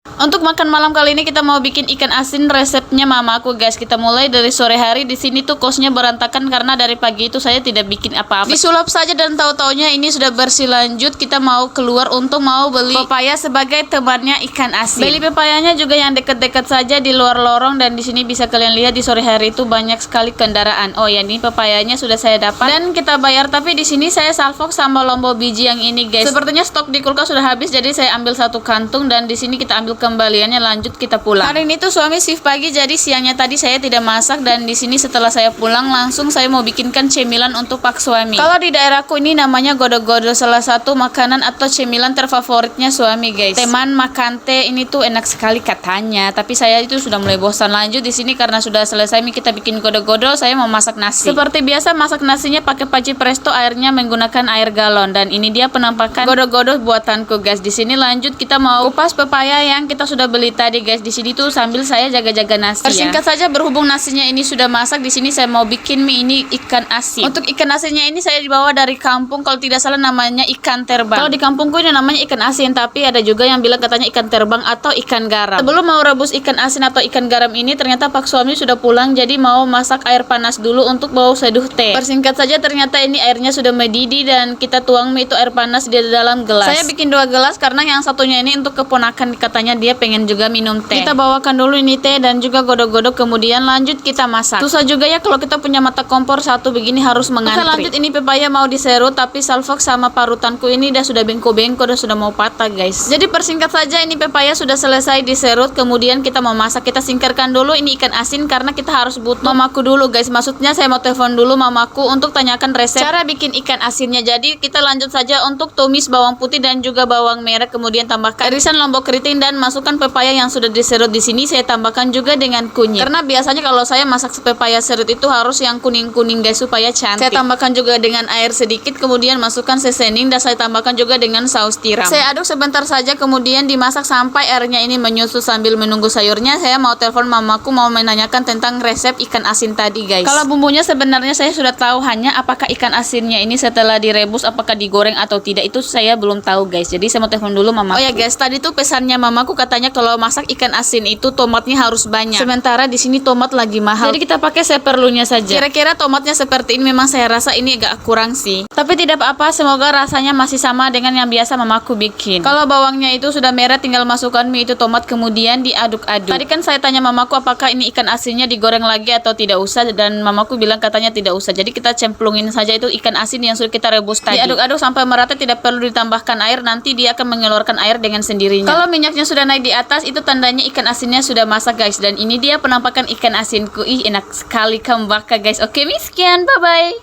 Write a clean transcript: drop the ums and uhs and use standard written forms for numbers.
Untuk makan malam kali ini kita mau bikin ikan asin resepnya mamaku guys. Kita mulai dari sore hari. Di sini tuh kosnya berantakan karena dari pagi itu saya tidak bikin apa-apa. Disulap saja dan tahu-taunya ini sudah bersih. Lanjut kita mau keluar untuk mau beli pepaya sebagai temannya ikan asin. Beli pepayanya juga yang dekat-dekat saja di luar lorong, dan di sini bisa kalian lihat di sore hari itu banyak sekali kendaraan. Oh ya, ini pepayanya sudah saya dapat dan kita bayar, tapi di sini saya salvok sama lombok biji yang ini guys. Sepertinya stok di kulkas sudah habis, jadi saya ambil satu kantung dan di sini kita ambil kembaliannya. Lanjut kita pulang. Hari ini tuh suami shift pagi, jadi siangnya tadi saya tidak masak, dan di sini setelah saya pulang langsung saya mau bikinkan cemilan untuk pak suami. Kalau di daerahku ini namanya godo-godo, salah satu makanan atau cemilan terfavoritnya suami guys. Teman makan teh ini tuh enak sekali katanya, tapi saya itu sudah mulai bosan. Lanjut di sini karena sudah selesai kita bikin godo-godo, saya mau masak nasi. Seperti biasa masak nasinya pakai panci presto, airnya menggunakan air galon, dan ini dia penampakan godo-godo buatanku guys. Di sini lanjut kita mau kupas pepaya yang kita sudah beli tadi guys. Di sini tuh sambil saya jaga-jaga nasi. Persingkat saja, berhubung nasinya ini sudah masak, di sini saya mau bikin mie ini ikan asin. Untuk ikan asinnya ini saya dibawa dari kampung, kalau tidak salah namanya ikan terbang. Kalau di kampungku ini namanya ikan asin, tapi ada juga yang bilang katanya ikan terbang atau ikan garam. Sebelum mau rebus ikan asin atau ikan garam ini, ternyata pak suami sudah pulang, jadi mau masak air panas dulu untuk bau seduh teh. Persingkat saja, ternyata ini airnya sudah mendidih dan kita tuang mie itu air panas di dalam gelas. Saya bikin 2 gelas karena yang satunya ini untuk keponakan, katanya dia pengen juga minum teh. Kita bawakan dulu ini teh dan juga godok-godok, kemudian lanjut kita masak. Susah juga ya kalau kita punya mata kompor satu begini harus mengantri. Oke, lanjut ini pepaya mau diserut, tapi salvok sama parutanku ini sudah bengko-bengko dan sudah mau patah guys. Jadi persingkat saja, ini pepaya sudah selesai diserut, kemudian kita mau masak. Kita singkirkan dulu ini ikan asin karena kita harus butuh mamaku dulu guys. Maksudnya saya mau telepon dulu mamaku untuk tanyakan resep cara bikin ikan asinnya. Jadi kita lanjut saja untuk tumis bawang putih dan juga bawang merah, kemudian tambahkan irisan lombok keriting dan masukkan pepaya yang sudah diserut. Di sini saya tambahkan juga dengan kunyit. Karena biasanya kalau saya masak pepaya serut itu harus yang kuning-kuning guys supaya cantik. Saya tambahkan juga dengan air sedikit, kemudian masukkan seasoning dan saya tambahkan juga dengan saus tiram. Saya aduk sebentar saja, kemudian dimasak sampai airnya ini menyusut. Sambil menunggu sayurnya, saya mau telepon mamaku mau menanyakan tentang resep ikan asin tadi guys. Kalau bumbunya sebenarnya saya sudah tahu, hanya apakah ikan asinnya ini setelah direbus apakah digoreng atau tidak itu saya belum tahu guys. Jadi saya mau telepon dulu mamaku. Oh ya guys, tadi tuh pesannya mamaku, katanya kalau masak ikan asin itu tomatnya harus banyak. Sementara di sini tomat lagi mahal, jadi kita pakai seperlunya saja. Kira-kira tomatnya seperti ini, memang saya rasa ini agak kurang sih. Tapi tidak apa-apa, semoga rasanya masih sama dengan yang biasa mamaku bikin. Kalau bawangnya itu sudah merah, tinggal masukkan mie itu tomat, kemudian diaduk-aduk. Tadi kan saya tanya mamaku apakah ini ikan asinnya digoreng lagi atau tidak usah, dan mamaku bilang katanya tidak usah. Jadi kita cemplungin saja itu ikan asin yang sudah kita rebus tadi. Diaduk-aduk sampai merata, tidak perlu ditambahkan air, nanti dia akan mengeluarkan air dengan sendirinya. Kalau minyaknya sudah naik di atas, itu tandanya ikan asinnya sudah masak guys. Dan ini dia penampakan ikan asinku. Ih, enak sekali kembaka guys. Oke, sekian, bye bye.